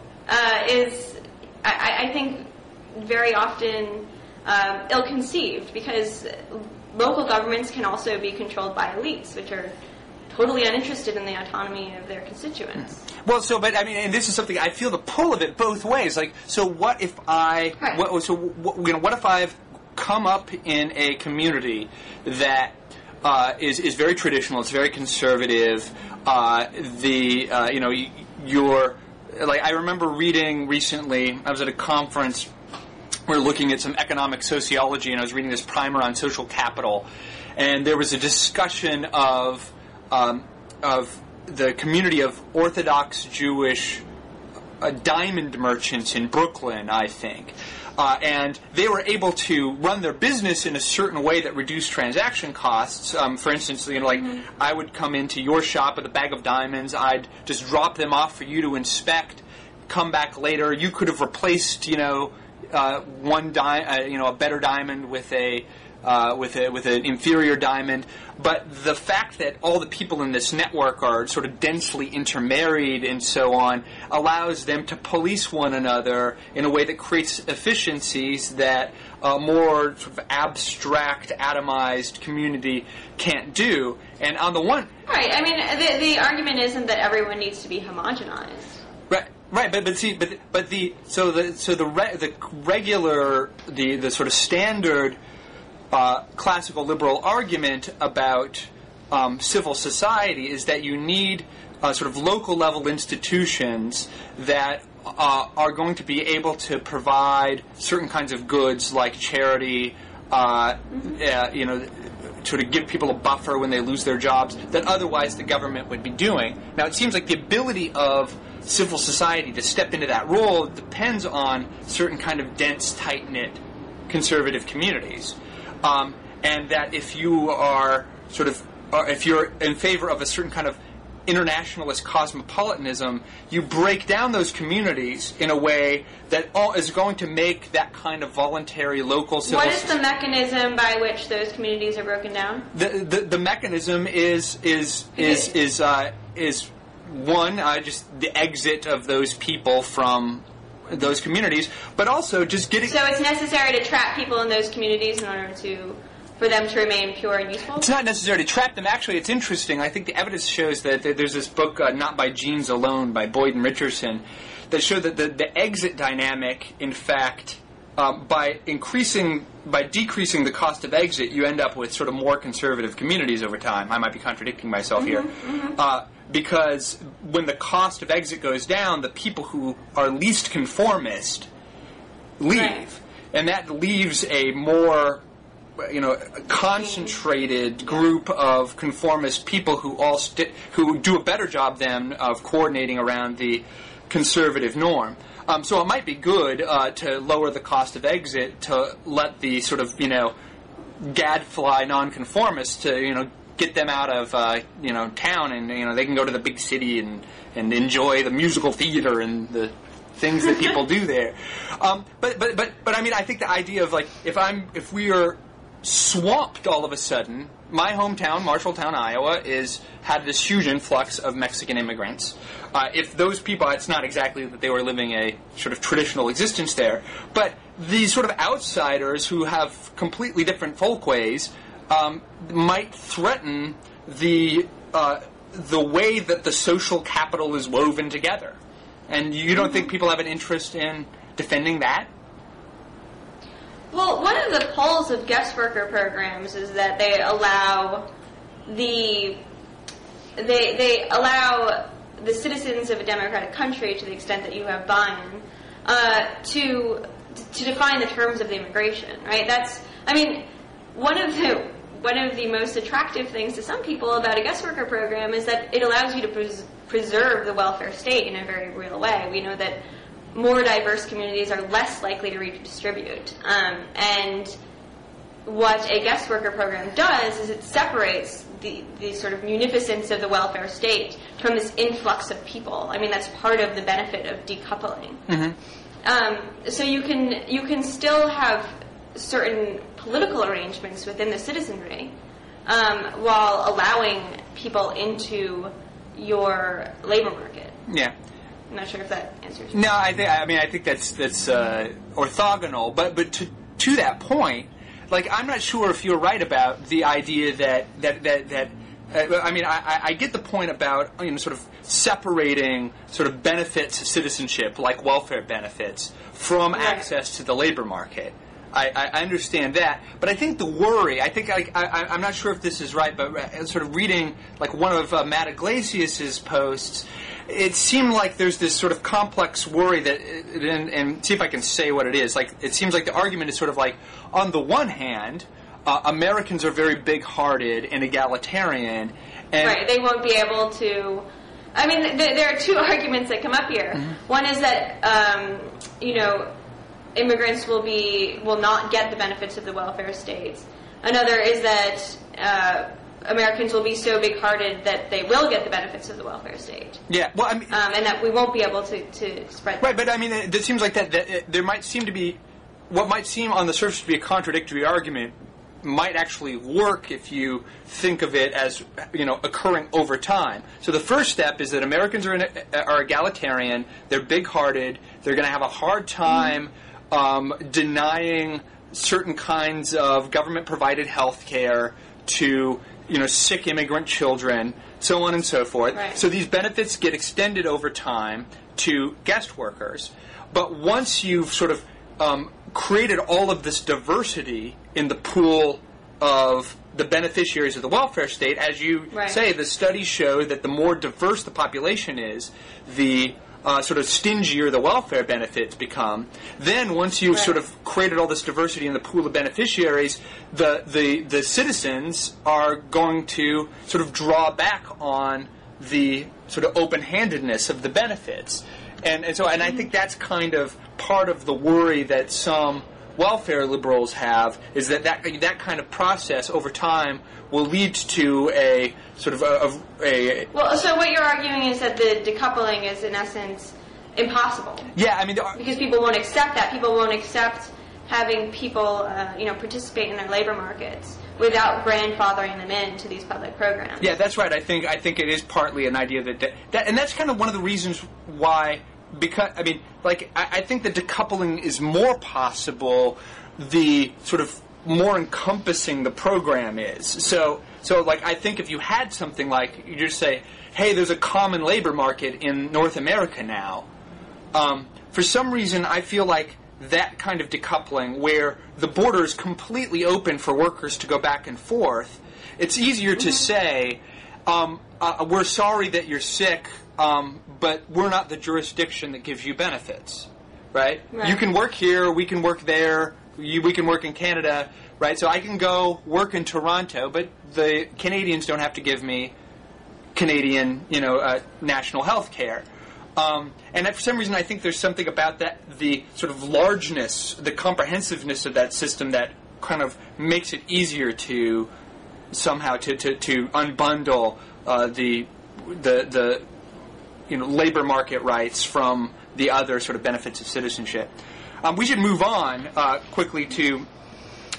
is, I think, very often ill-conceived, because local governments can also be controlled by elites, which are totally uninterested in the autonomy of their constituents. Well, and this is something I feel the pull of it both ways. Like, so what if what if I've come up in a community that is very traditional, it's very conservative. I remember reading recently. I was at a conference. We were looking at some economic sociology, and I was reading this primer on social capital, and there was a discussion of the community of Orthodox Jewish diamond merchants in Brooklyn, I think. And they were able to run their business in a certain way that reduced transaction costs. For instance, I would come into your shop with a bag of diamonds. I'd just drop them off for you to inspect. Come back later. You could have replaced, a better diamond with a with an inferior diamond. But the fact that all the people in this network are sort of densely intermarried and so on allows them to police one another in a way that creates efficiencies that a more sort of abstract, atomized community can't do. And on the one... Right, I mean, the argument isn't that everyone needs to be homogenized. Right, but the regular, the sort of standard classical liberal argument about civil society is that you need sort of local level institutions that are going to be able to provide certain kinds of goods like charity, sort of give people a buffer when they lose their jobs that otherwise the government would be doing. Now, it seems like the ability of civil society to step into that role depends on certain kind of dense, tight-knit conservative communities. And that if you are if you're in favor of a certain kind of internationalist cosmopolitanism, you break down those communities in a way that is going to make that kind of voluntary local civil society. What is the mechanism by which those communities are broken down? The mechanism is one, just the exit of those people from those communities, but also just getting... So it's necessary to trap people in those communities in order for them to remain pure and useful? It's not necessary to trap them. Actually, it's interesting. I think the evidence shows that there's this book, Not by Genes Alone, by Boyd and Richardson, that show that the exit dynamic, in fact, by decreasing the cost of exit, you end up with sort of more conservative communities over time. I might be contradicting myself here. Because when the cost of exit goes down, the people who are least conformist leave. Right. And that leaves a more, concentrated group of conformist people who who do a better job then of coordinating around the conservative norm. So it might be good to lower the cost of exit to let the sort of, gadfly nonconformists to, get them out of, town and, they can go to the big city and enjoy the musical theater and the things that people do there. But I mean, I think the idea of, like, if we are swamped all of a sudden, my hometown, Marshalltown, Iowa, had this huge influx of Mexican immigrants. If those people, it's not exactly that they were living a sort of traditional existence there, but these sort of outsiders who have completely different folkways might threaten the way that the social capital is woven together. And you don't think people have an interest in defending that? Well, one of the pulls of guest worker programs is that they allow the citizens of a democratic country, to the extent that you have buy-in, to define the terms of the immigration. Right? One of the most attractive things to some people about a guest worker program is that it allows you to preserve the welfare state in a very real way. We know that more diverse communities are less likely to redistribute. And what a guest worker program does is it separates the sort of munificence of the welfare state from this influx of people. I mean, that's part of the benefit of decoupling. Mm-hmm. So you can still have certain political arrangements within the citizenry while allowing people into your labor market. Yeah. I'm not sure if that answers. No, I think that's orthogonal. But to that point, like, I'm not sure if you're right about the idea that I get the point about sort of separating sort of benefits to citizenship, like welfare benefits, from access to the labor market. I understand that, but I think the worry, I'm not sure if this is right, but sort of reading like one of Matt Iglesias' posts, it seemed like there's this sort of complex worry that, and see if I can say what it is. Like, it seems like the argument is sort of like, on the one hand, Americans are very big-hearted and egalitarian, and right, they won't be able to. I mean, there are two arguments that come up here. Mm-hmm. One is that immigrants will not get the benefits of the welfare states. Another is that Americans will be so big-hearted that they will get the benefits of the welfare state. Yeah, well, I mean, and that we won't be able to spread that. Right, but I mean, it seems like that there might seem to be what might seem on the surface to be a contradictory argument might actually work if you think of it as, occurring over time. So the first step is that Americans are egalitarian, they're big-hearted, they're going to have a hard time denying certain kinds of government-provided health care to, sick immigrant children, so on and so forth. Right. So these benefits get extended over time to guest workers. But once you've sort of created all of this diversity in the pool of the beneficiaries of the welfare state, as you say, the studies show that the more diverse the population is, the sort of stingier the welfare benefits become. Then once you've sort of created all this diversity in the pool of beneficiaries, the citizens are going to sort of draw back on the sort of open-handedness of the benefits. And I think that's kind of part of the worry that some welfare liberals have, is that kind of process over time will lead to a sort of a Well, so what you're arguing is that the decoupling is, in essence, impossible. Yeah, I mean... Because people won't accept that. People won't accept having people, participate in their labor markets without grandfathering them into these public programs. Yeah, that's right. I think it is partly an idea that and that's kind of one of the reasons why... Because, I think the decoupling is more possible the sort of more encompassing the program is. So I think if you had something like, you just say, hey, there's a common labor market in North America now. For some reason, I feel like that kind of decoupling, where the border is completely open for workers to go back and forth, it's easier to say, we're sorry that you're sick, but we're not the jurisdiction that gives you benefits, right? You can work here, we can work there, we can work in Canada, right? So I can go work in Toronto, but the Canadians don't have to give me Canadian, national health care. And for some reason, I think there's something about that, the sort of largeness, the comprehensiveness of that system that kind of makes it easier to somehow to unbundle the labor market rights from the other sort of benefits of citizenship. We should move on quickly to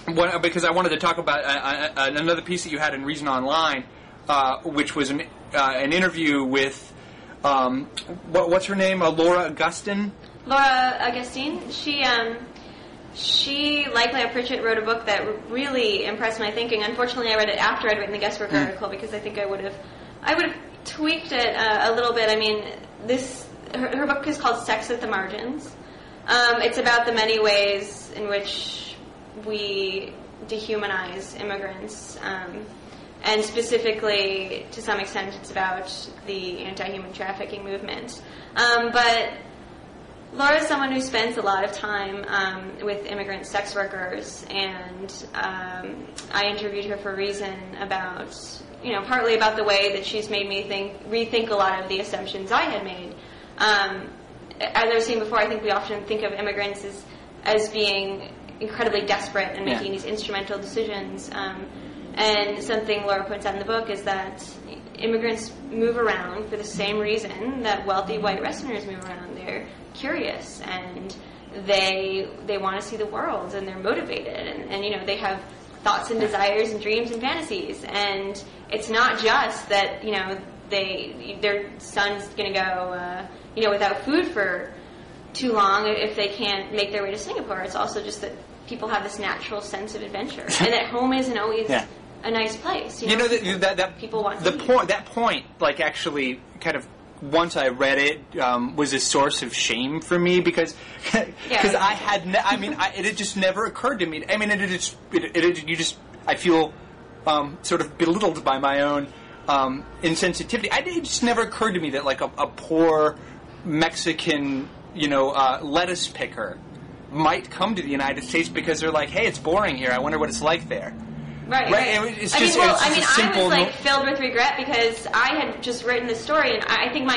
because I wanted to talk about another piece that you had in Reason Online, which was an interview with what's her name? Laura Augustine. Laura Augustine. She, like Leah Pritchett, wrote a book that really impressed my thinking. Unfortunately, I read it after I'd written the guest work article, because I think I would have tweaked it a little bit. I mean, her book is called Sex at the Margins. It's about the many ways in which we dehumanize immigrants, and specifically, to some extent, it's about the anti-human trafficking movement. But Laura is someone who spends a lot of time with immigrant sex workers, and I interviewed her for a reason about, partly about the way that she's made me rethink a lot of the assumptions I had made. As I was saying before, I think we often think of immigrants as being incredibly desperate and making these instrumental decisions. And something Laura points out in the book is that immigrants move around for the same reason that wealthy white Westerners move around. They're curious, and they want to see the world, and they're motivated, and they have thoughts and desires and dreams and fantasies. And it's not just that their son's going to go without food for too long if they can't make their way to Singapore. It's also just that people have this natural sense of adventure, and that home isn't always a nice place. That people want that point, like, actually kind of, once I read it, was a source of shame for me, because I had it just never occurred to me. I mean, I feel sort of belittled by my own insensitivity. It just never occurred to me that, like, a poor Mexican lettuce picker might come to the United States because they're like, hey, it's boring here, I wonder what it's like there. Right. It's just, I was filled with regret, because I had just written this story, and I think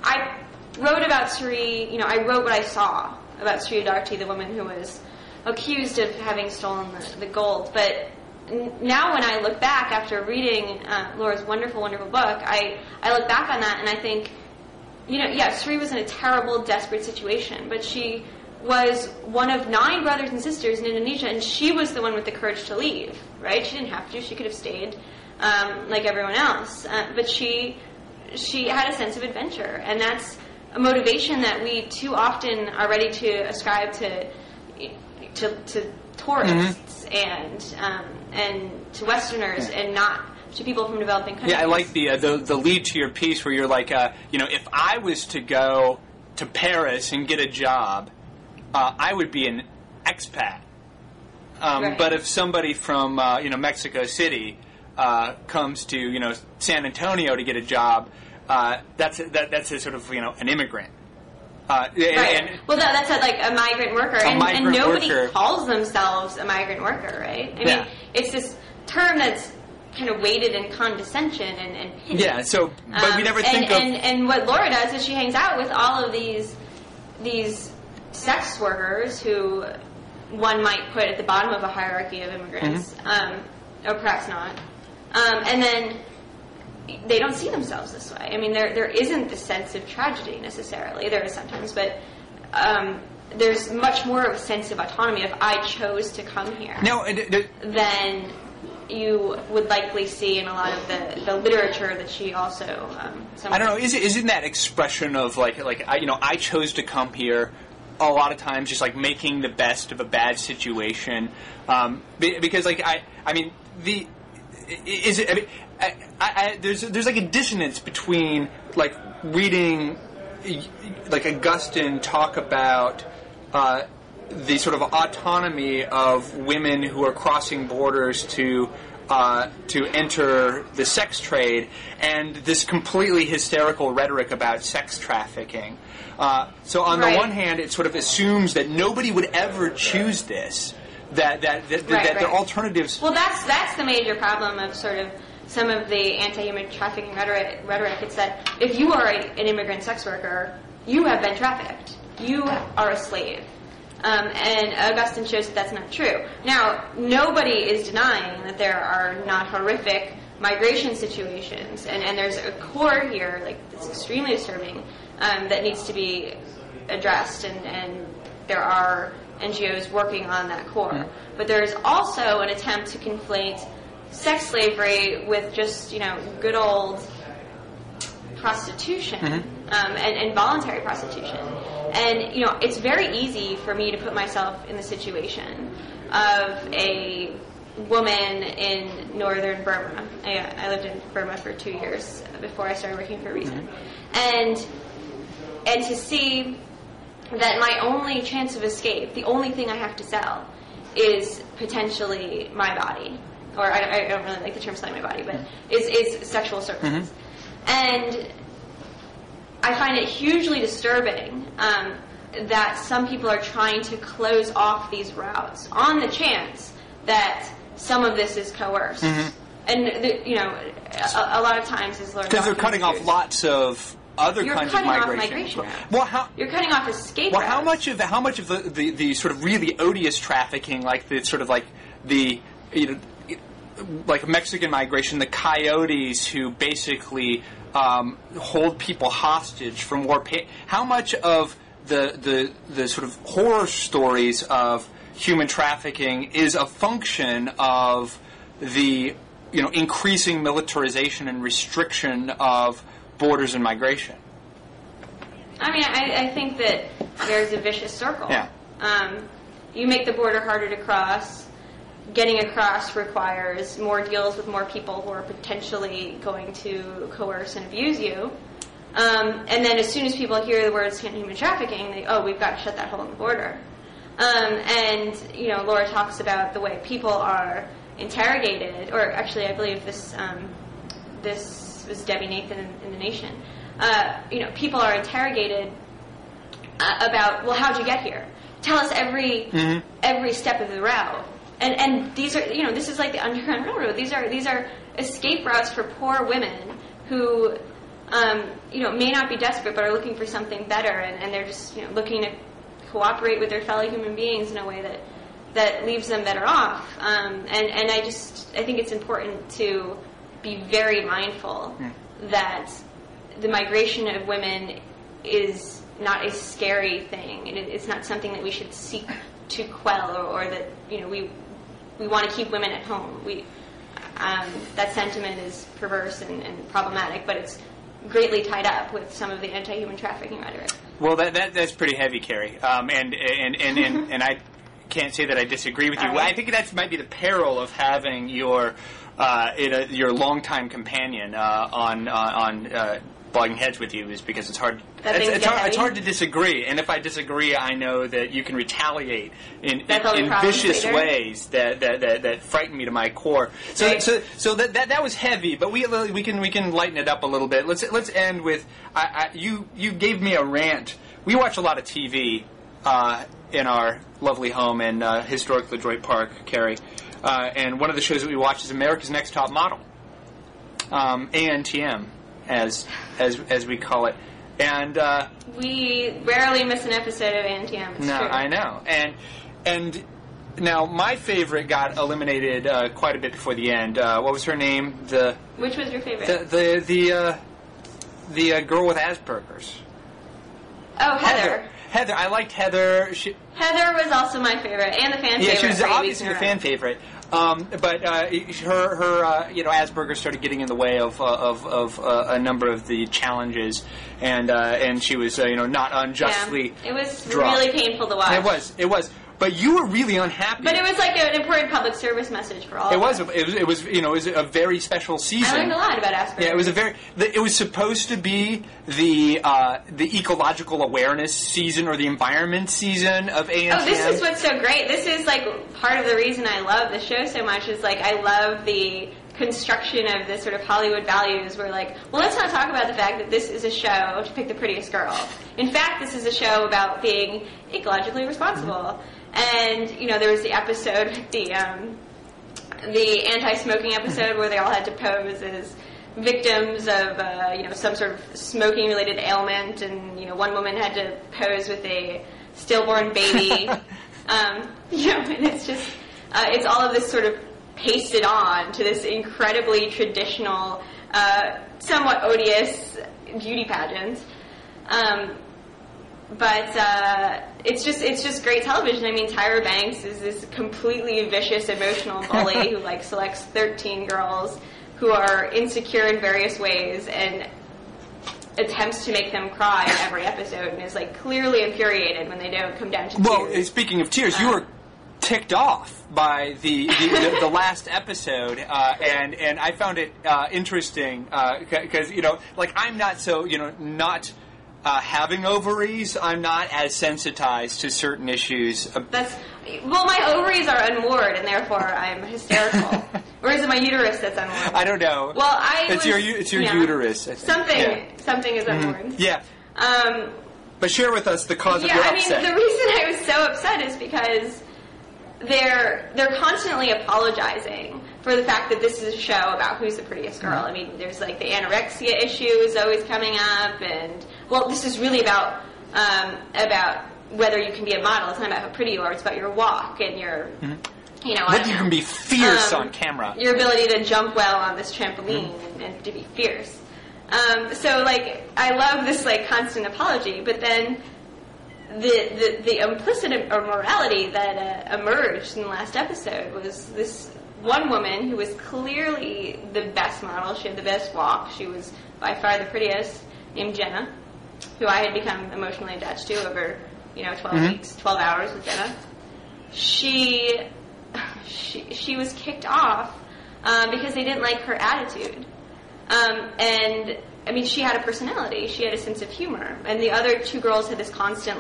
I wrote about Sri. I wrote what I saw about Sri Adarti, the woman who was accused of having stolen the gold. But now, when I look back after reading Laura's wonderful, wonderful book, I look back on that and I think, Sri was in a terrible, desperate situation, but she was one of 9 brothers and sisters in Indonesia, and she was the one with the courage to leave, right? She didn't have to. She could have stayed like everyone else. But she had a sense of adventure, and that's a motivation that we too often are ready to ascribe to tourists and to Westerners, and not to people from developing countries. Yeah, I like the lead to your piece where you're like, if I was to go to Paris and get a job, I would be an expat. Right. But if somebody from Mexico City comes to San Antonio to get a job, that's a sort of an immigrant. Right. That's a migrant worker, and nobody calls themselves a migrant worker, right? I mean, it's this term that's kind of weighted in condescension and pity. Yeah. So, but we never think of. And what Laura does is she hangs out with all of these sex workers who one might put at the bottom of a hierarchy of immigrants, or perhaps not, and then they don't see themselves this way. I mean, there isn't the sense of tragedy necessarily. There is sometimes, but there's much more of a sense of autonomy if I chose to come here than you would likely see in a lot of the literature that she also. I don't know. Isn't that expression of I chose to come here? A lot of times, just making the best of a bad situation, because there's a dissonance between reading Augustine talk about the sort of autonomy of women who are crossing borders to enter the sex trade, and this completely hysterical rhetoric about sex trafficking. So on the one hand, it sort of assumes that nobody would ever choose this, that there are alternatives. Well, that's the major problem of sort of some of the anti-human trafficking rhetoric. It's that if you are an immigrant sex worker, you have been trafficked. You are a slave. And Augustine shows that that's not true. Now, nobody is denying that there are not horrific migration situations, and there's a core here, that's extremely disturbing, that needs to be addressed, and there are NGOs working on that core. Mm-hmm. But there is also an attempt to conflate sex slavery with just, good old prostitution, and voluntary prostitution. And, it's very easy for me to put myself in the situation of a woman in northern Burma. I lived in Burma for 2 years before I started working for Reason. And to see that my only chance of escape, the only thing I have to sell, is potentially my body. Or I don't really like the term selling my body, but is sexual services. And I find it hugely disturbing that some people are trying to close off these routes on the chance that some of this is coerced. And, a lot of times is learned. Because they're cutting off lots of other kinds of migration. You're cutting off escape routes. How much of the sort of really odious trafficking, like Mexican migration, the coyotes who basically hold people hostage from war. How much of the sort of horror stories of human trafficking is a function of the increasing militarization and restriction of borders and migration? I mean, I think that there's a vicious circle. Yeah. You make the border harder to cross. Getting across requires more deals with more people who are potentially going to coerce and abuse you. And then as soon as people hear the words human trafficking, we've got to shut that hole in the border. And, Laura talks about the way people are interrogated, or actually I believe this was Debbie Nathan in The Nation. People are interrogated about, well, how'd you get here? Tell us every step of the route. And these are, this is like the Underground Railroad. These are escape routes for poor women who, may not be desperate but are looking for something better, and they're just, looking to cooperate with their fellow human beings in a way that leaves them better off. And I think it's important to be very mindful that the migration of women is not a scary thing. It's not something that we should seek to quell, or that we want to keep women at home. That sentiment is perverse and problematic, but it's greatly tied up with some of the anti-human trafficking rhetoric. Well, that's pretty heavy, Kerry, and I can't say that I disagree with you. I think that might be the peril of having your longtime companion on Blogging Heads with you, is because it's hard. It's hard to disagree, and if I disagree, I know that you can retaliate in vicious ways that frighten me to my core. So that was heavy, but we can lighten it up a little bit. Let's end with you gave me a rant. We watch a lot of TV in our lovely home in historic LaDroit Park, Kerry, and one of the shows that we watch is America's Next Top Model, ANTM. As we call it, and we rarely miss an episode of ANTM. No, true. I know, and now my favorite got eliminated quite a bit before the end. What was her name? Which was your favorite? The girl with Asperger's. Oh, Heather. Heather, I liked Heather. Heather was also my favorite, and the fan favorite. Yeah, she was obviously the fan favorite. But her Asperger's started getting in the way of a number of the challenges, and she was not unjustly. Yeah, it was dropped. really painful to watch. It was. But you were really unhappy. But it was like an important public service message for all of us. It was a very special season. I learned a lot about Asperger's. Yeah, it was supposed to be the ecological awareness season or the environment season of ANTM. Oh, this is what's so great. This is like part of the reason I love the show so much. Is like I love the construction of this sort of Hollywood values. Where like, well, let's not talk about the fact that this is a show to pick the prettiest girl. In fact, this is a show about being ecologically responsible. Mm-hmm. And there was the episode, the anti-smoking episode, where they all had to pose as victims of some sort of smoking-related ailment, and one woman had to pose with a stillborn baby. And it's just it's all of this sort of pasted on to this incredibly traditional, somewhat odious beauty pageant. But it's just great television. I mean, Tyra Banks is this completely vicious, emotional bully who selects 13 girls who are insecure in various ways and attempts to make them cry in every episode, and is clearly infuriated when they don't come down to tears. Well, speaking of tears, you were ticked off by the last episode, and I found it interesting because I'm not so not. Having ovaries, I'm not as sensitized to certain issues. My ovaries are unmoored, and therefore I'm hysterical. Or is it my uterus that's unmoored? I don't know. Well, it's your uterus. I think. Something is unmoored. Mm-hmm. Yeah. But share with us the cause of your upset. The reason I was so upset is because they're constantly apologizing for the fact that this is a show about who's the prettiest girl. I mean, there's the anorexia issue is always coming up, and this is really about whether you can be a model. It's not about how pretty you are. It's about your walk and your, whether you can be fierce on camera. Your ability to jump well on this trampoline and to be fierce. I love this constant apology, but then the implicit immorality that emerged in the last episode was this one woman who was clearly the best model. She had the best walk. She was by far the prettiest, named Jenna, who I had become emotionally attached to over 12 weeks, 12 hours with Jenna. She was kicked off because they didn't like her attitude. And I mean, she had a personality. She had a sense of humor. And the other two girls had this constant,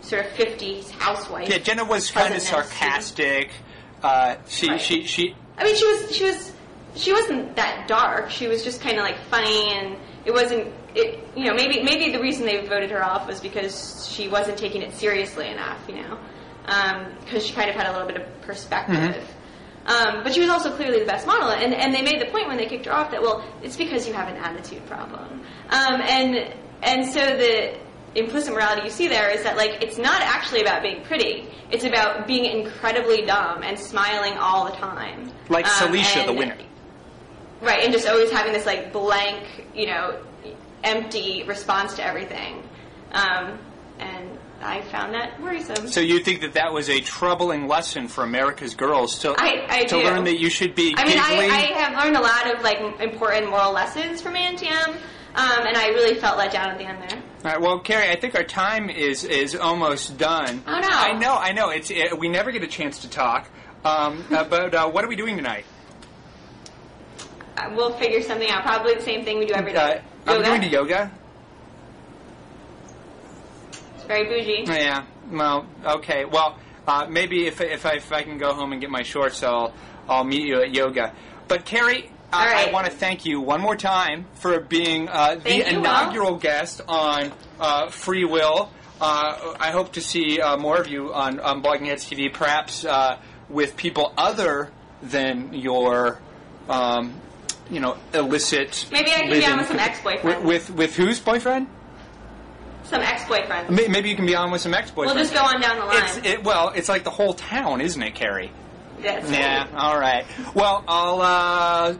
sort of 50s housewife. Yeah, Jenna was kind of sarcastic. She wasn't that dark. She was just kind of funny, and it wasn't. Maybe the reason they voted her off was because she wasn't taking it seriously enough. Because she kind of had a little bit of perspective. Mm-hmm. But she was also clearly the best model, and they made the point when they kicked her off that it's because you have an attitude problem, and so the implicit morality you see there is that it's not actually about being pretty. It's about being incredibly dumb and smiling all the time. Like Celicia, the winner. Right, and just always having this blank, empty response to everything. And I found that worrisome. So you think that was a troubling lesson for America's girls to learn that you should be giggly? I have learned a lot of important moral lessons from ANTM, and I really felt let down at the end there. All right, well, Kerry, I think our time is almost done. Oh, no. I know. We never get a chance to talk. But what are we doing tonight? We'll figure something out. Probably the same thing we do every day. I'm going to yoga. It's very bougie. Yeah. Well, okay. Well, maybe if I can go home and get my shorts, I'll meet you at yoga. But Kerry, I want to thank you one more time for being the inaugural guest on Free Will. I hope to see more of you on Blogging Heads TV, perhaps with people other than your, illicit. Maybe I can be on with some ex-boyfriends. With whose boyfriend? Some ex-boyfriends. Maybe you can be on with some ex-boyfriends. We'll just go on down the line. It's like the whole town, isn't it, Kerry? Yes. Yeah. All right. Well, I'll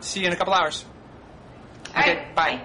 see you in a couple hours. All Okay. right. Bye.